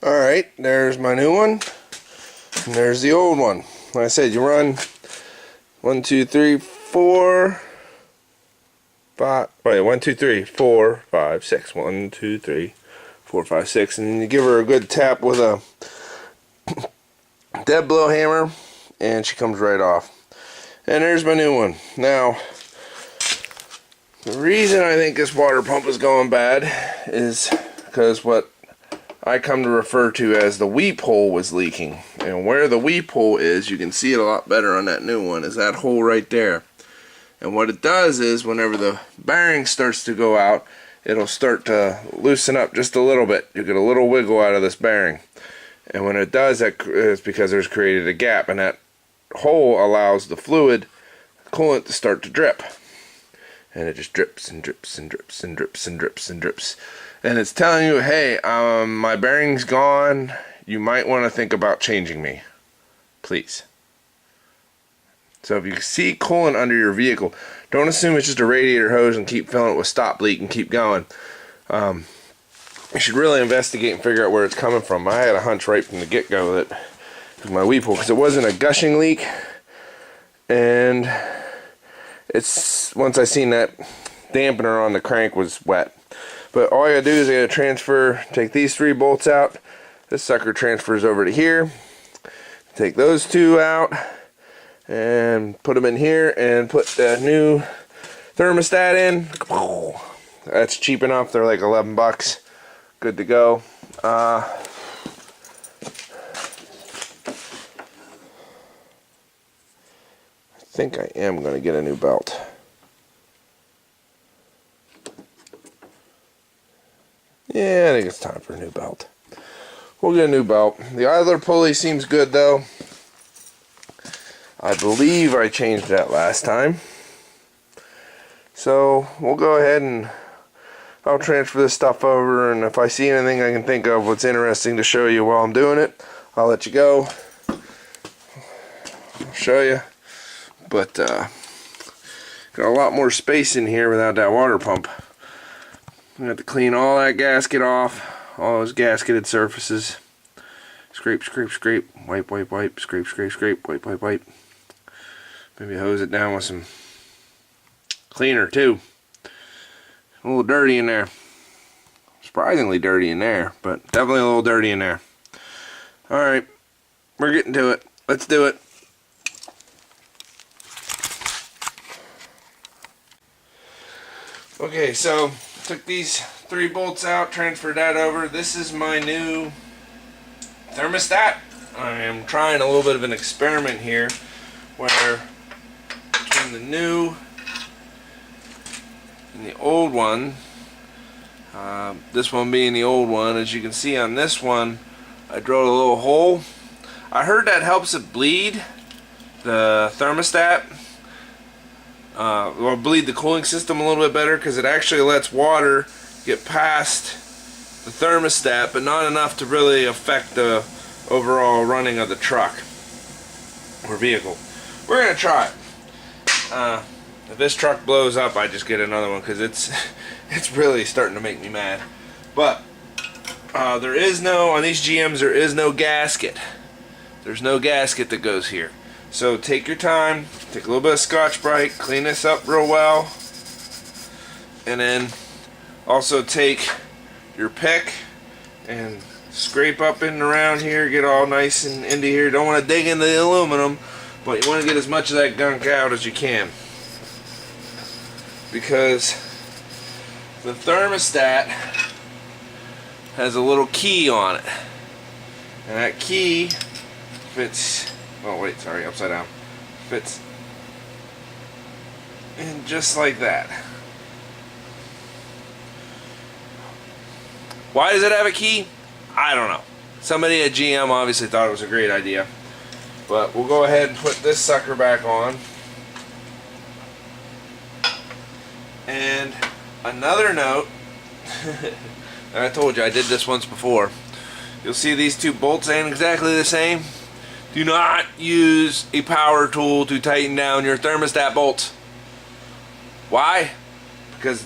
Alright, there's my new one, and there's the old one. Like I said, you run 1, 2, 3, 4, 5, wait, 1, 2, 3, 4, 5, 6, 1, 2, 3, 4, 5, 6, and then you give her a good tap with a dead blow hammer, and she comes right off. And there's my new one. Now, the reason I think this water pump is going bad is because what I come to refer to as the weep hole was leaking. And where the weep hole is, you can see it a lot better on that new one, is that hole right there. And what it does is, whenever the bearing starts to go out, it'll start to loosen up just a little bit. You get a little wiggle out of this bearing. And when it does, that is because there's created a gap, and that hole allows the fluid, coolant, to start to drip. And it just drips and drips and drips and drips and drips and drips. And it's telling you, hey, my bearing's gone. You might want to think about changing me. Please. So if you see coolant under your vehicle, don't assume it's just a radiator hose and keep filling it with stop leak and keep going. You should really investigate and figure out where it's coming from. I had a hunch right from the get-go that it was my weep hole, because it wasn't a gushing leak. And it's, once I seen that dampener on the crank was wet. But all I gotta do is I gotta transfer, take these 3 bolts out. This sucker transfers over to here. Take those 2 out and put them in here and put the new thermostat in. That's cheap enough. They're like 11 bucks. Good to go. I think I am gonna get a new belt. Yeah, I think it's time for a new belt. We'll get a new belt. The idler pulley seems good though. I believe I changed that last time. So we'll go ahead and I'll transfer this stuff over, and if I see anything I can think of what's interesting to show you while I'm doing it, I'll let you go. I'll show you. But got a lot more space in here without that water pump. I have to clean all that gasket off, all those gasketed surfaces. Scrape, scrape, scrape, wipe, wipe, wipe, scrape, scrape, scrape, wipe, wipe, wipe. Maybe hose it down with some cleaner too. A little dirty in there. Surprisingly dirty in there, but definitely a little dirty in there. Alright, we're getting to it. Let's do it. Okay, so took these 3 bolts out, transferred that over. This is my new thermostat. I am trying a little bit of an experiment here where between the new and the old one, this one being the old one, as you can see on this one, I drilled a little hole. I heard that helps it bleed the thermostat. Or bleed the cooling system a little bit better, because it actually lets water get past the thermostat, but not enough to really affect the overall running of the truck or vehicle. We're gonna try it. If this truck blows up, I just get another one, because it's really starting to make me mad. But there is no, on these GMs, there is no gasket. There's no gasket that goes here. So take your time, take a little bit of Scotch-Brite, clean this up real well, and then also take your pick and scrape up in and around here, get all nice and into here. Don't want to dig into the aluminum, but you want to get as much of that gunk out as you can, because the thermostat has a little key on it, and that key fits. Oh wait, sorry, upside down. Fits in just like that. Why does it have a key? I don't know. Somebody at GM obviously thought it was a great idea. But we'll go ahead and put this sucker back on. And another note, and I told you I did this once before. You'll see these 2 bolts ain't exactly the same. Do not use a power tool to tighten down your thermostat bolts. Why? Because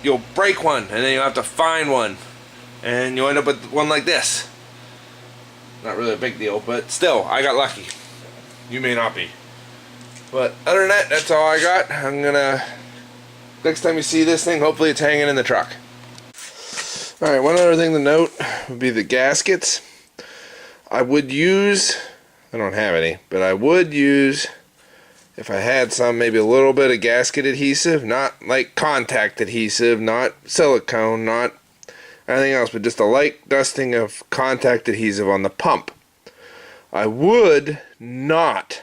you'll break one, and then you'll have to find one, and you'll end up with one like this. not really a big deal, but still, I got lucky. You may not be. But other than that, that's all I got. I'm gonna, next time you see this thing, hopefully it's hanging in the truck. Alright, one other thing to note would be the gaskets. I would use, I don't have any, but I would use, if I had some, maybe a little bit of gasket adhesive, not like contact adhesive, not silicone, not anything else, but just a light dusting of contact adhesive on the pump. I would not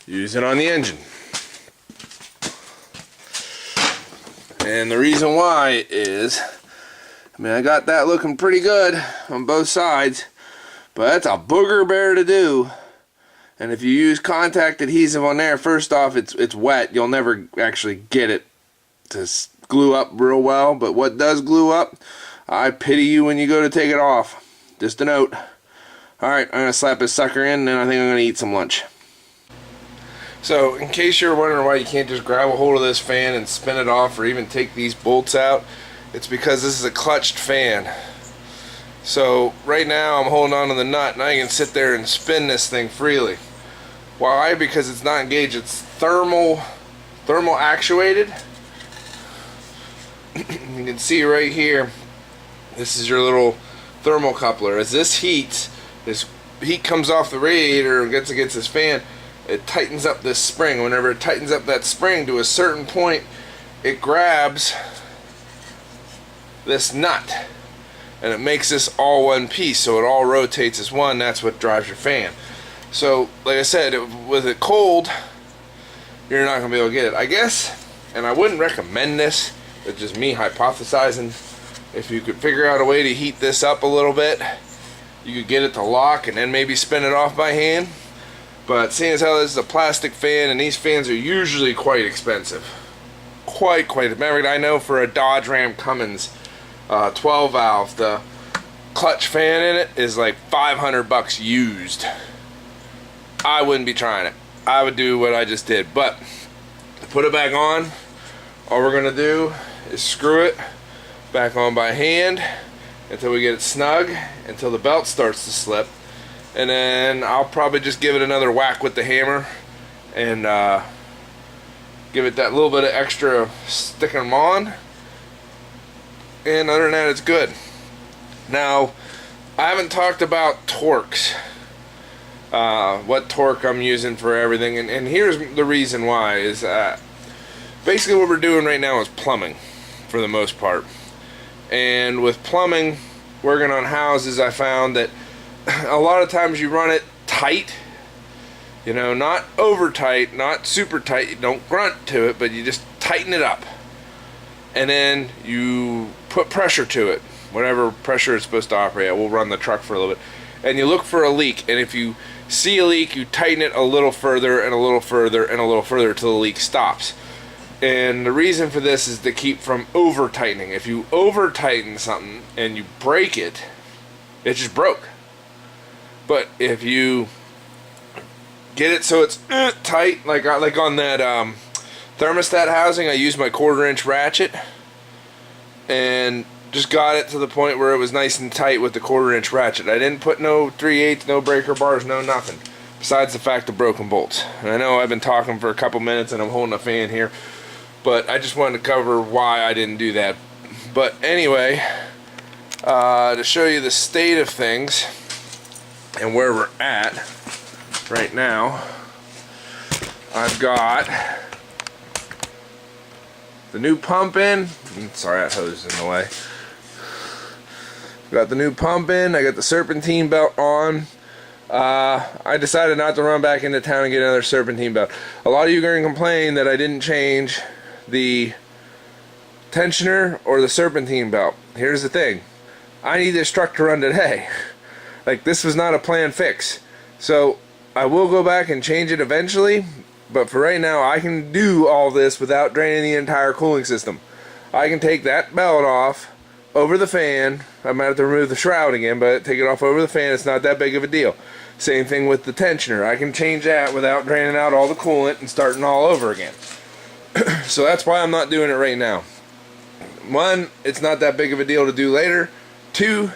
use it on the engine. And the reason why is, I mean, I got that looking pretty good on both sides, but that's a booger bear to do. And if you use contact adhesive on there, first off, it's wet. You'll never actually get it to glue up real well. But what does glue up, I pity you when you go to take it off. Just a note. Alright, I'm going to slap this sucker in, and then I think I'm going to eat some lunch. So, in case you're wondering why you can't just grab a hold of this fan and spin it off, or even take these bolts out, it's because this is a clutched fan. So, right now I'm holding on to the nut, and I can sit there and spin this thing freely. Why? Because it's not engaged. It's thermal actuated. You can see right here, this is your little thermocoupler. As this heat comes off the radiator and gets against this fan, it tightens up this spring. Whenever it tightens up that spring to a certain point, it grabs this nut and it makes this all one piece, so it all rotates as one. That's what drives your fan. So like I said, with it cold, you're not going to be able to get it, I guess. And I wouldn't recommend this. It's just me hypothesizing. If you could figure out a way to heat this up a little bit, you could get it to lock and then maybe spin it off by hand. But seeing as how this is a plastic fan, and these fans are usually quite expensive. Quite. Remember, I know for a Dodge Ram Cummins 12 valve, the clutch fan in it is like $500 used. I wouldn't be trying it. I would do what I just did. But to put it back on, all we're going to do is screw it back on by hand until we get it snug, until the belt starts to slip. And then I'll probably just give it another whack with the hammer and give it that little bit of extra sticking them on. And other than that, it's good. Now, I haven't talked about torques, what torque I'm using for everything, and here's the reason why. Is basically what we're doing right now is plumbing for the most part. And with plumbing, working on houses, I found that a lot of times you run it tight, you know, not over tight, not super tight. You don't grunt to it, but you just tighten it up, and then you put pressure to it, whatever pressure it's supposed to operate at. We'll run the truck for a little bit, and you look for a leak, and if you see a leak, you tighten it a little further and a little further and a little further till the leak stops. And the reason for this is to keep from over tightening. If you over tighten something and you break it, it just broke. But if you get it so it's tight, like on that thermostat housing, I used my 1/4-inch ratchet and just got it to the point where it was nice and tight with the 1/4-inch ratchet. I didn't put no 3/8, no breaker bars, no nothing, besides the fact of broken bolts. And I know I've been talking for a couple minutes and I'm holding a fan here, but I just wanted to cover why I didn't do that. But anyway, to show you the state of things and where we're at right now, I've got the new pump in. Sorry, that hose is in the way. Got the new pump in. I got the serpentine belt on. I decided not to run back into town and get another serpentine belt. A lot of you are going to complain that I didn't change the tensioner or the serpentine belt. Here's the thing. I need this truck to run today. Like, this was not a planned fix. So I will go back and change it eventually, but for right now I can do all this without draining the entire cooling system. I can take that belt off over the fan. I might have to remove the shroud again, but take it off over the fan. It's not that big of a deal. Same thing with the tensioner. I can change that without draining out all the coolant and starting all over again. So that's why I'm not doing it right now. One, it's not that big of a deal to do later. Two,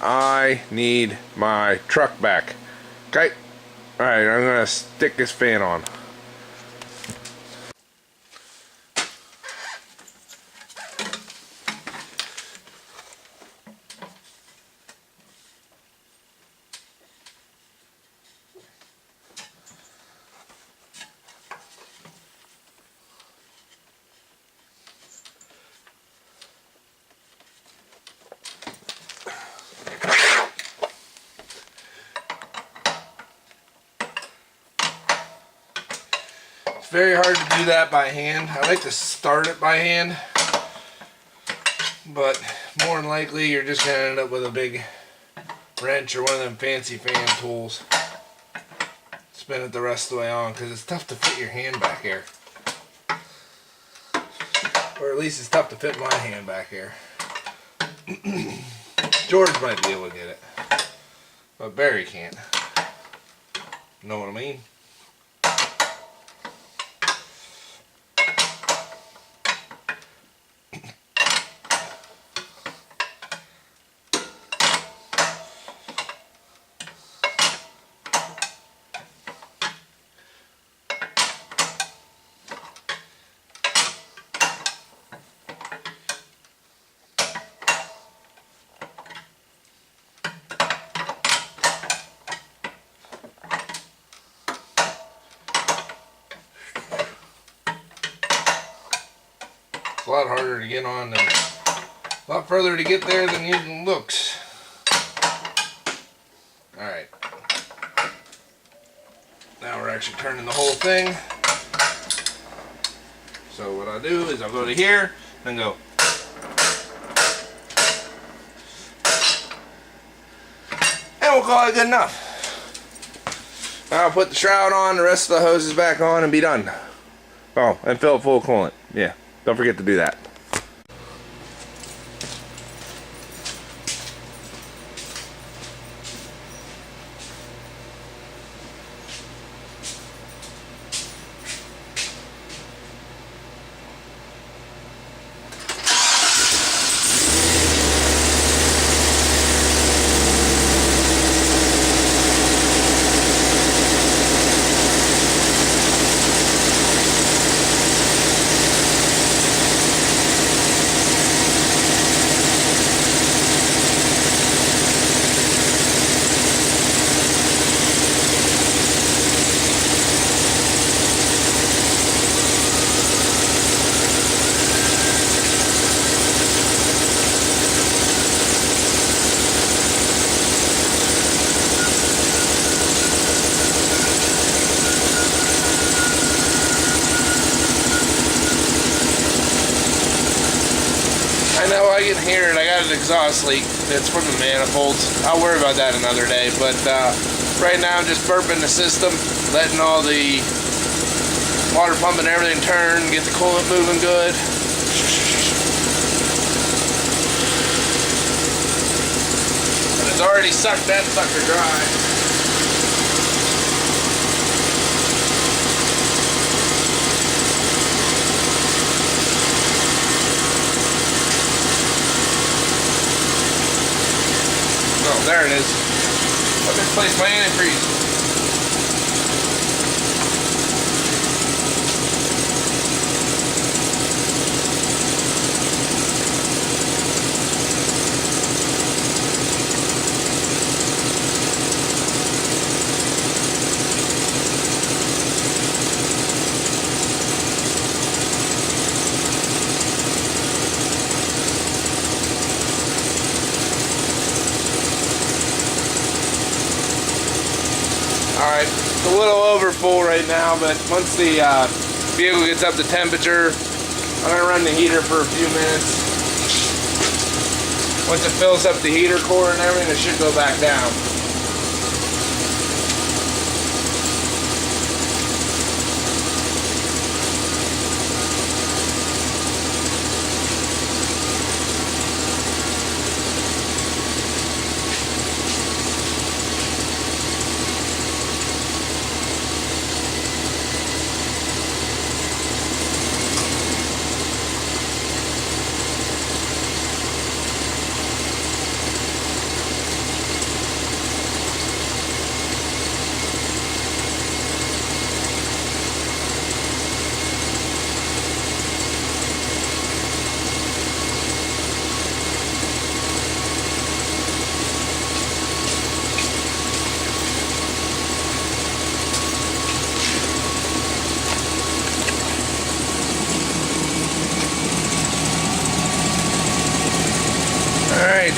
I need my truck back. Okay. Alright, I'm gonna stick this fan on. It's very hard to do that by hand. I like to start it by hand, but more than likely you're just going to end up with a big wrench or one of them fancy fan tools. Spin it the rest of the way on, because it's tough to fit your hand back here. Or at least it's tough to fit my hand back here. George might be able to get it, but Barry can't. Know what I mean? It's a lot harder to get on and a lot further to get there than it looks. Alright. Now we're actually turning the whole thing. So what I'll do is I'll go to here and go. And we'll call it good enough. Now I'll put the shroud on, the rest of the hoses back on, and be done. Oh, and fill it full of coolant. Yeah. Don't forget to do that. I can hear it. I got an exhaust leak. It's from the manifolds. I'll worry about that another day. But right now I'm just burping the system, letting all the water pump and everything turn, get the coolant moving good. And it's already sucked that sucker dry. Oh, there it is. I'll just place my antifreeze. Alright, it's a little over full right now, but once the vehicle gets up to temperature, I'm going to run the heater for a few minutes. Once it fills up the heater core and everything, it should go back down.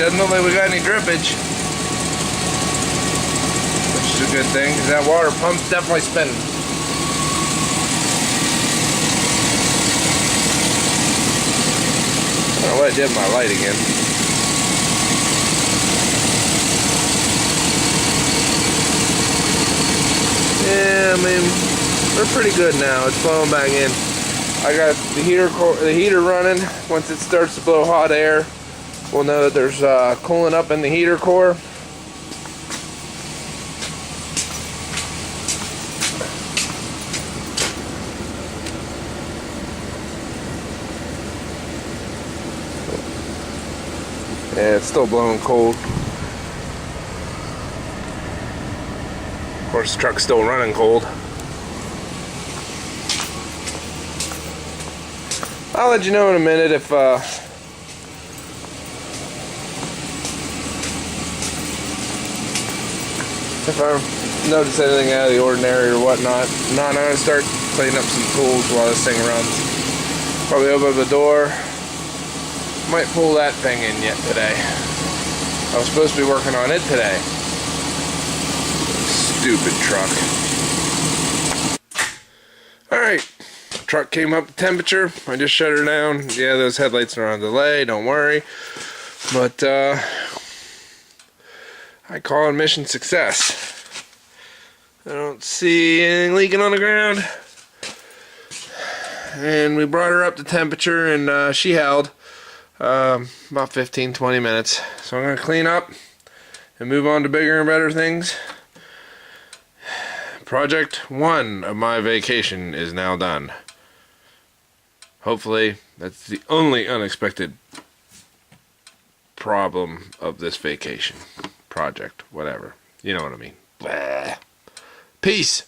doesn't look like we got any drippage, which is a good thing because that water pump's definitely spinning. I don't know what I did with my light again. Yeah, I mean, we're pretty good now. It's flowing back in. I got the heater running. Once it starts to blow hot air, we'll know that there's coolant up in the heater core. Yeah, it's still blowing cold. Of course, the truck's still running cold. I'll let you know in a minute if I notice anything out of the ordinary or whatnot. No, I'm gonna start cleaning up some tools while this thing runs. Probably open up the door. Might pull that thing in yet today. I was supposed to be working on it today. Stupid truck. Alright. Truck came up to temperature. I just shut her down. Yeah, those headlights are on delay. Don't worry. But, I call it mission success. I don't see anything leaking on the ground. And we brought her up to temperature and she held. About 15-20 minutes. So I'm going to clean up and move on to bigger and better things. Project 1 of my vacation is now done. Hopefully that's the only unexpected problem of this vacation. Project, whatever. You know what I mean. Blah. Peace.